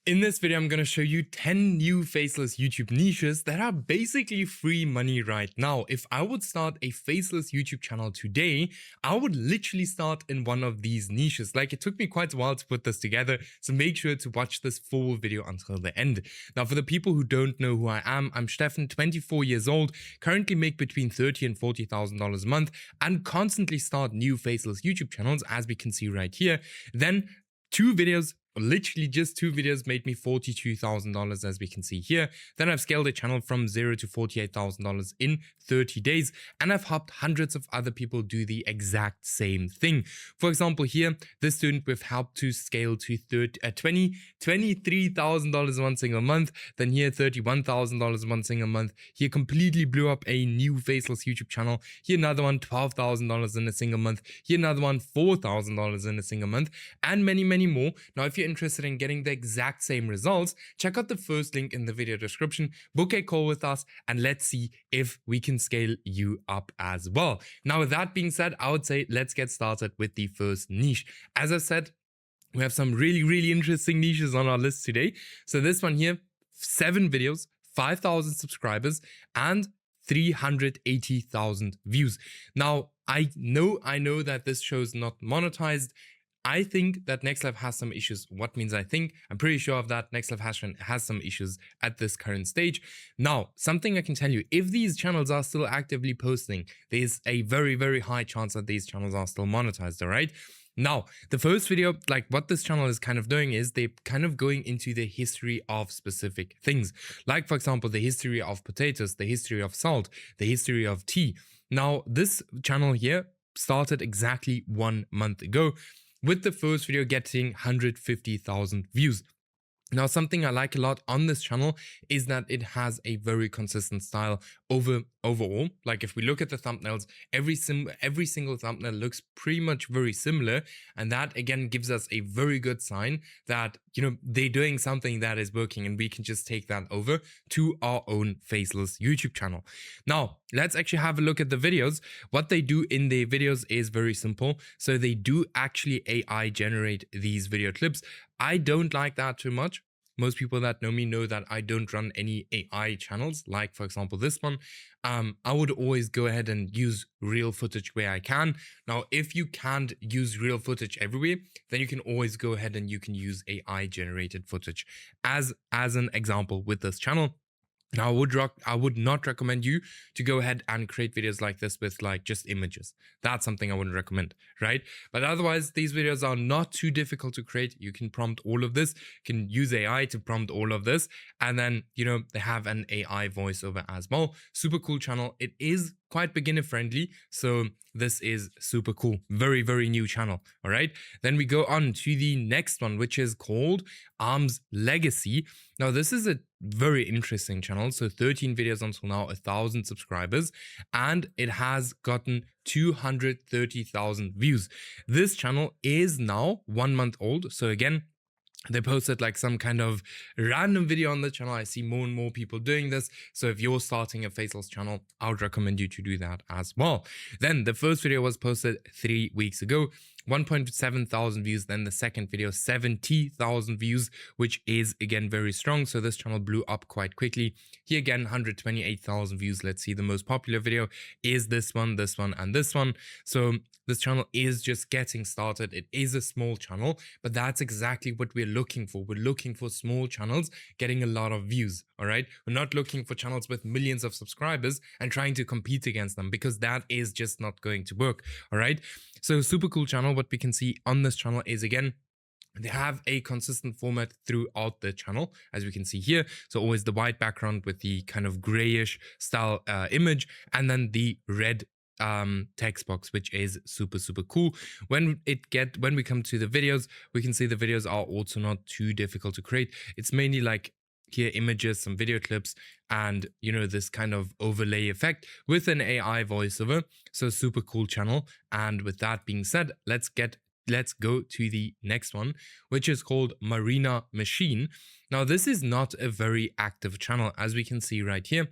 In this video, I'm going to show you 10 new faceless YouTube niches that are basically free money right now. If I would start a faceless YouTube channel today, I would literally start in one of these niches. Like, it took me quite a while to put this together, so make sure to watch this full video until the end. Now, for the people who don't know who I am, I'm Steffen, 24 years old, currently make between $30,000 and $40,000 a month, and constantly start new faceless YouTube channels, as we can see right here. Then literally just two videos made me $42,000, as we can see here. Then I've scaled a channel from $0 to $48,000 in 30 days, and I've helped hundreds of other people do the exact same thing. For example, here, this student we've helped to scale to $23,000 one single month. Then here, $31,000 one single month. Here, completely blew up a new faceless YouTube channel. Here, another one, $12,000 in a single month. Here, another one, $4,000 in a single month, and many, many more. Now, if you're interested in getting the exact same results, check out the first link in the video description, book a call with us, and let's see if we can scale you up as well. Now, with that being said, I would say let's get started with the first niche. As I said, we have some really interesting niches on our list today. So this one here, 7 videos, 5,000 subscribers, and 380,000 views. Now, I know that this show's not monetized. I think that NextLab has some issues. What means I think? I'm pretty sure of that. NextLab has some issues at this current stage. Now, something I can tell you, if these channels are still actively posting, there's a very high chance that these channels are still monetized, all right? Now, the first video, like what this channel is kind of doing is they're kind of going into the history of specific things. Like, for example, the history of potatoes, the history of salt, the history of tea. Now, this channel here started exactly 1 month ago, with the first video getting 150,000 views. Now, something I like a lot on this channel is that it has a very consistent style overall. Like, if we look at the thumbnails, every single thumbnail looks pretty much very similar, and that again gives us a very good sign that, you know, they're doing something that is working, and we can just take that over to our own faceless YouTube channel. Now, let's actually have a look at the videos. What they do in their videos is very simple. So they do actually AI generate these video clips. I don't like that too much. Most people that know me know that I don't run any AI channels, like, for example, this one. I would always go ahead and use real footage where I can. Now, if you can't use real footage everywhere, then you can always go ahead and you can use AI generated footage as an example with this channel. Now, I would not recommend you to go ahead and create videos like this with like just images. That's something I wouldn't recommend, right? But otherwise, these videos are not too difficult to create. You can prompt all of this. You can use AI to prompt all of this. And then, you know, they have an AI voiceover as well. Super cool channel. It is quite beginner friendly, so this is super cool. Very new channel. All right, then we go on to the next one, which is called Arms Legacy. Now, this is a very interesting channel. So 13 videos until now, 1,000 subscribers, and it has gotten 230,000 views. This channel is now 1 month old. So again, they posted like some kind of random video on the channel. I see more and more people doing this. So if you're starting a faceless channel, I would recommend you to do that as well. Then the first video was posted 3 weeks ago, 1.7 thousand views. Then the second video, 70,000 views, which is again very strong. So this channel blew up quite quickly. Here again, 128,000 views. Let's see, the most popular video is this one, and this one. So this channel is just getting started. It is a small channel, but that's exactly what we're looking for. We're looking for small channels getting a lot of views, all right? We're not looking for channels with millions of subscribers and trying to compete against them, because that is just not going to work, all right? So super cool channel. What we can see on this channel is, again, they have a consistent format throughout the channel, as we can see here. So always the white background with the kind of grayish style image, and then the red text box, which is super cool. When we come to the videos, we can see the videos are also not too difficult to create. It's mainly like here images, some video clips, and, you know, this kind of overlay effect with an AI voiceover. So super cool channel. And with that being said, let's go to the next one, which is called Marina Machine. Now, this is not a very active channel, as we can see right here.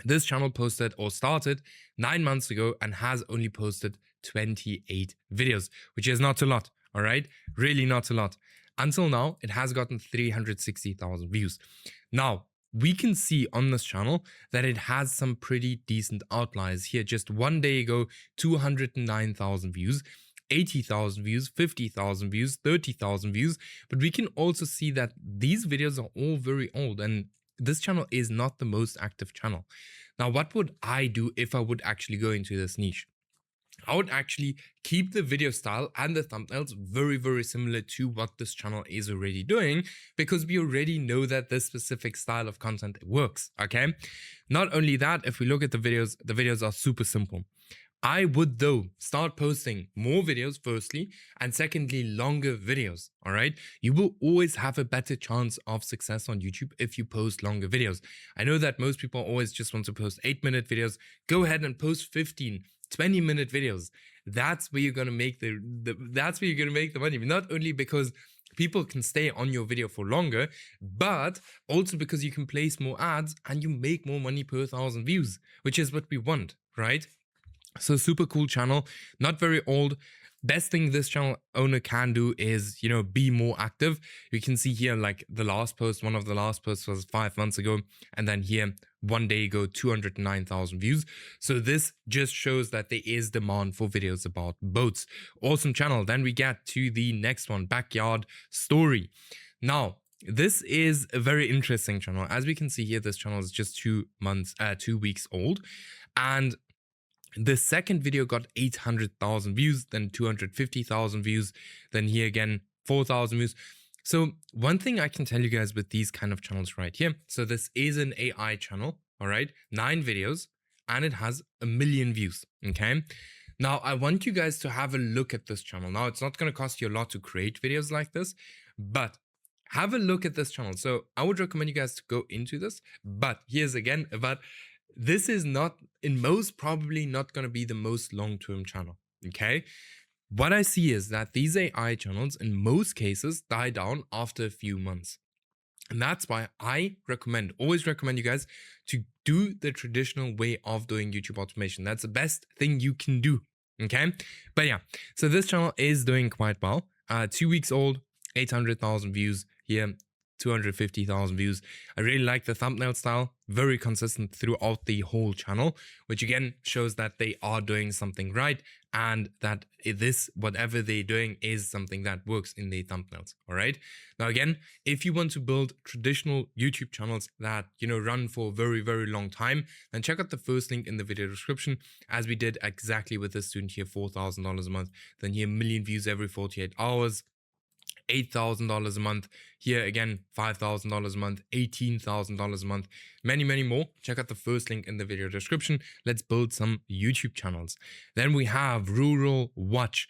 This channel posted or started 9 months ago and has only posted 28 videos, which is not a lot, all right? Really not a lot. Until now, it has gotten 360,000 views. Now, we can see on this channel that it has some pretty decent outliers here. Just one day ago, 209,000 views, 80,000 views, 50,000 views, 30,000 views. But we can also see that these videos are all very old, and this channel is not the most active channel. Now, what would I do if I would actually go into this niche? I would actually keep the video style and the thumbnails very, very similar to what this channel is already doing, because we already know that this specific style of content works, okay? Not only that, if we look at the videos are super simple. I would, though, start posting more videos firstly, and secondly, longer videos, all right? You will always have a better chance of success on YouTube if you post longer videos. I know that most people always just want to post 8-minute videos. Go ahead and post 15, 20-minute videos. That's where you're gonna make that's where you're gonna make the money. Not only because people can stay on your video for longer, but also because you can place more ads and you make more money per 1,000 views, which is what we want, right? So super cool channel, not very old. Best thing this channel owner can do is, you know, be more active. You can see here, like the last post, one of the last posts was 5 months ago. And then here, one day ago, 209,000 views. So this just shows that there is demand for videos about boats. Awesome channel. Then we get to the next one, Backyard Story. Now, this is a very interesting channel. As we can see here, this channel is just 2 weeks old. And the second video got 800,000 views, then 250,000 views, then here again 4,000 views. So one thing I can tell you guys with these kind of channels right here, so this is an AI channel, all right, 9 videos, and it has 1 million views, okay? Now I want you guys to have a look at this channel. Now it's not going to cost you a lot to create videos like this, but have a look at this channel. So I would recommend you guys to go into this, but here's again about this is not, in most probably not going to be the most long-term channel, okay? What I see is that these AI channels in most cases die down after a few months. And that's why I always recommend you guys to do the traditional way of doing YouTube automation. That's the best thing you can do, okay? But yeah, so this channel is doing quite well. 2 weeks old, 800,000 views here. 250,000 views. I really like the thumbnail style, very consistent throughout the whole channel, which again shows that they are doing something right and that this, whatever they're doing, is something that works in the thumbnails, all right? Now again, if you want to build traditional YouTube channels that, you know, run for a very, very long time, then check out the first link in the video description, as we did exactly with this student here, $4,000 a month, then here 1 million views every 48 hours, $8,000 a month. Here again, $5,000 a month, $18,000 a month, many, many more. Check out the first link in the video description. Let's build some YouTube channels. Then we have Rural Watch.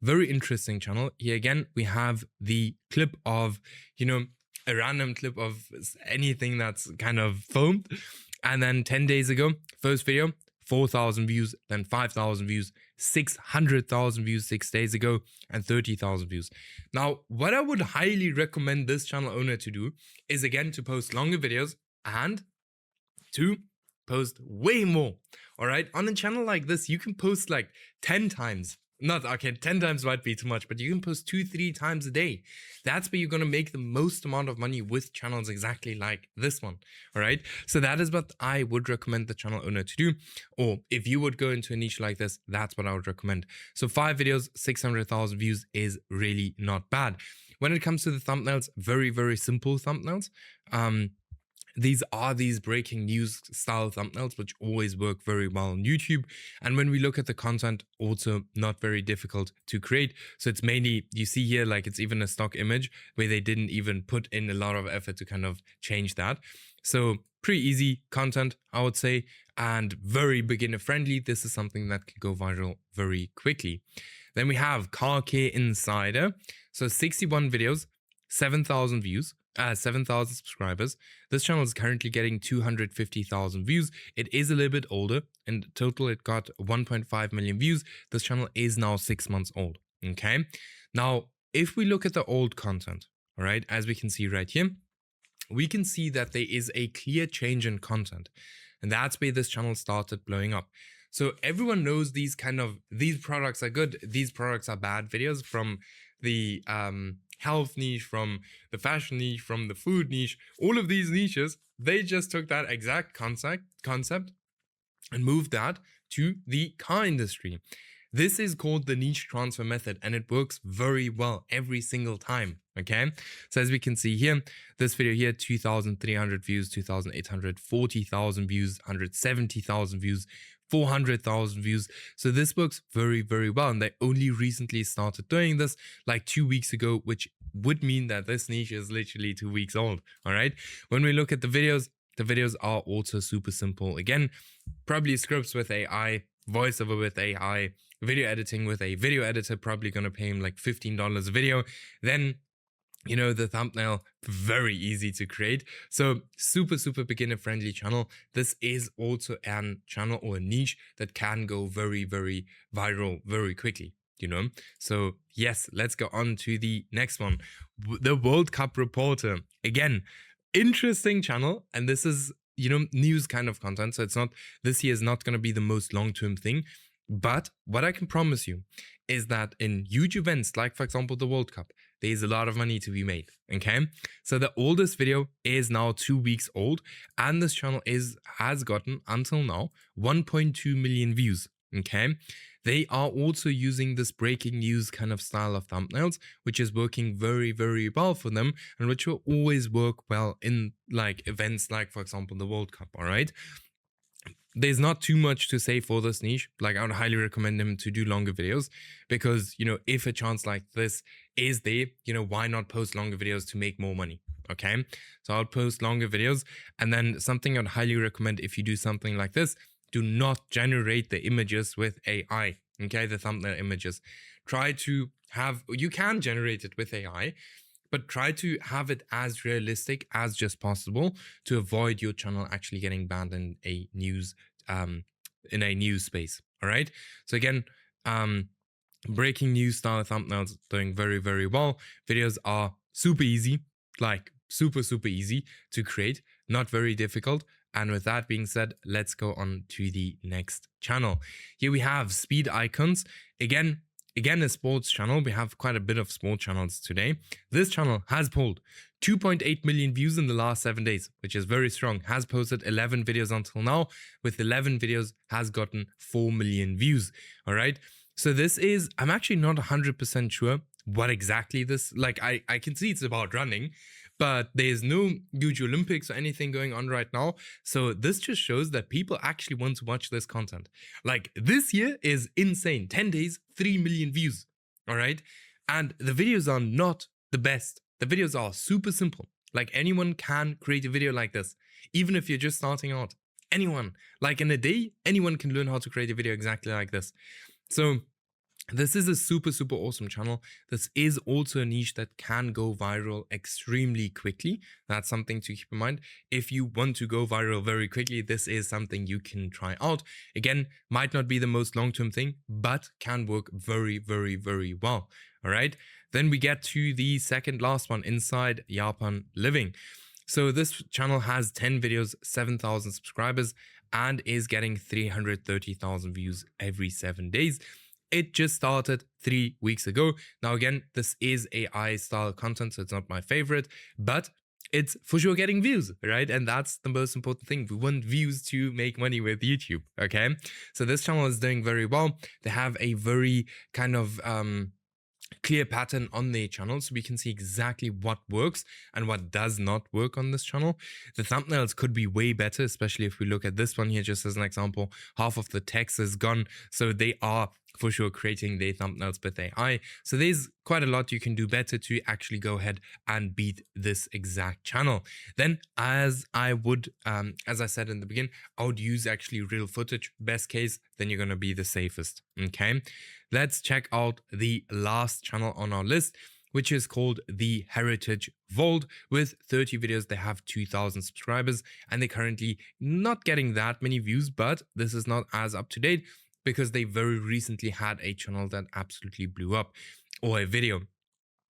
Very interesting channel. Here again, we have the clip of, you know, a random clip of anything that's kind of filmed. And then 10 days ago, first video, 4,000 views, then 5,000 views, 600,000 views 6 days ago, and 30,000 views. Now, what I would highly recommend this channel owner to do is again to post longer videos and to post way more. All right, on a channel like this, you can post like 10 times. Not, okay, 10 times might be too much, but you can post 2-3 times a day. That's where you're going to make the most amount of money with channels exactly like this one. All right. So that is what I would recommend the channel owner to do. Or if you would go into a niche like this, that's what I would recommend. So 5 videos, 600,000 views is really not bad. When it comes to the thumbnails, very, very simple thumbnails. These are these breaking news style thumbnails, which always work very well on YouTube. And when we look at the content, also not very difficult to create. So it's mainly, you see here, like it's even a stock image where they didn't even put in a lot of effort to kind of change that. So pretty easy content, I would say, and very beginner friendly. This is something that can go viral very quickly. Then we have Car Care Insider. So 61 videos, 7,000 views. 7,000 subscribers. This channel is currently getting 250,000 views. It is a little bit older. In total, it got 1.5 million views. This channel is now 6 months old. Okay. Now, if we look at the old content, all right, as we can see right here, we can see that there is a clear change in content. And that's where this channel started blowing up. So everyone knows these products are good, these products are bad videos from the health niche, from the fashion niche, from the food niche, all of these niches, they just took that exact concept and moved that to the car industry. This is called the niche transfer method, and it works very well every single time, okay? So as we can see here, this video here, 2,300 views, 2,800, 40,000 views, 170,000 views, 400,000 views. So this works very, very well, and they only recently started doing this like 2 weeks ago, which would mean that this niche is literally 2 weeks old, all right? When we look at the videos are also super simple. Again, probably scripts with AI, voiceover with AI, video editing with a video editor, probably gonna pay him like $15 a video. Then, you know, the thumbnail, very easy to create. So super beginner friendly channel. This is also a channel or a niche that can go very, very viral very quickly, you know? So yes, let's go on to the next one. The World Cup reporter. Again, interesting channel, and this is, you know, news kind of content. So it's not, this here is not going to be the most long-term thing, but what I can promise you is that in huge events, like for example, the World Cup, there's a lot of money to be made, okay? So the oldest video is now 2 weeks old, and this channel has gotten, until now, 1.2 million views, okay? They are also using this breaking news kind of style of thumbnails, which is working very, very well for them, and which will always work well in like events like, for example, the World Cup, all right? There's not too much to say for this niche. Like, I would highly recommend him to do longer videos, because, you know, if a chance like this is there, you know, why not post longer videos to make more money? Okay, so I'll post longer videos. And then something I'd highly recommend, if you do something like this, do not generate the images with AI, okay, the thumbnail images. Try to have, you can generate it with AI, but try to have it as realistic as just possible to avoid your channel actually getting banned in a news space. All right. So again, breaking news style thumbnails doing very, very well. Videos are super easy, like super easy to create, not very difficult. And with that being said, let's go on to the next channel. Here we have Speed Icons. Again, a sports channel. We have quite a bit of sports channels today. This channel has pulled 2.8 million views in the last 7 days, which is very strong. Has posted 11 videos until now. With 11 videos, has gotten 4 million views. All right. So this is, I'm actually not 100% sure what exactly this, like I can see it's about running, but there's no huge Olympics or anything going on right now. So this just shows that people actually want to watch this content. Like, this year is insane. 10 days, 3 million views. All right. And the videos are not the best. The videos are super simple. Like, anyone can create a video like this, even if you're just starting out. Anyone. Like, in a day, anyone can learn how to create a video exactly like this. So this is a super awesome channel. This is also a niche that can go viral extremely quickly. That's something to keep in mind. If you want to go viral very quickly, this is something you can try out. Again, might not be the most long-term thing, but can work very well. All right. Then we get to the second last one, Inside Japan Living. So this channel has 10 videos, 7,000 subscribers, and is getting 330,000 views every 7 days. It just started 3 weeks ago. Now, again, this is AI style content, so it's not my favorite, but it's for sure getting views, right? And that's the most important thing. We want views to make money with YouTube, okay? So this channel is doing very well. They have a very kind of clear pattern on their channel, so we can see exactly what works and what does not work on this channel. The thumbnails could be way better, especially if we look at this one here just as an example. Half of the text is gone, so they are for sure creating their thumbnails with AI. So there's quite a lot you can do better to actually go ahead and beat this exact channel. Then, as I said in the beginning, I would use actually real footage. Best case, then you're gonna be the safest. Okay, let's check out the last channel on our list, which is called the Heritage Vault. With 30 videos, they have 2,000 subscribers, and they're currently not getting that many views, but this is not as up to date, because they very recently had a channel that absolutely blew up, or a video.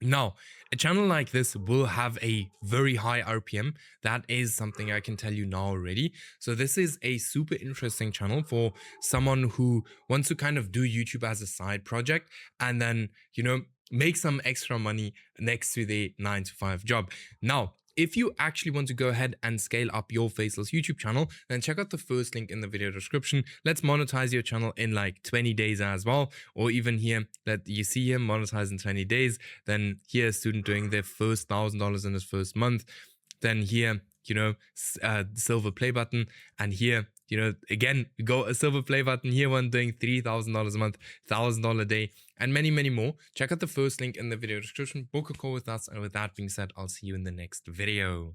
Now, a channel like this will have a very high RPM. That is something I can tell you now already. So this is a super interesting channel for someone who wants to kind of do YouTube as a side project, and then, you know, make some extra money next to their 9-to-5 job. Now, if you actually want to go ahead and scale up your faceless YouTube channel, then check out the first link in the video description. Let's monetize your channel in like 20 days as well. Or even here that you see here, monetize in 20 days. Then here, a student doing their first $1,000 in his first month. Then here, silver play button. And here, again, go a silver play button. Here one doing $3,000 a month, $1,000 a day, and many, many more. Check out the first link in the video description. Book a call with us. And with that being said, I'll see you in the next video.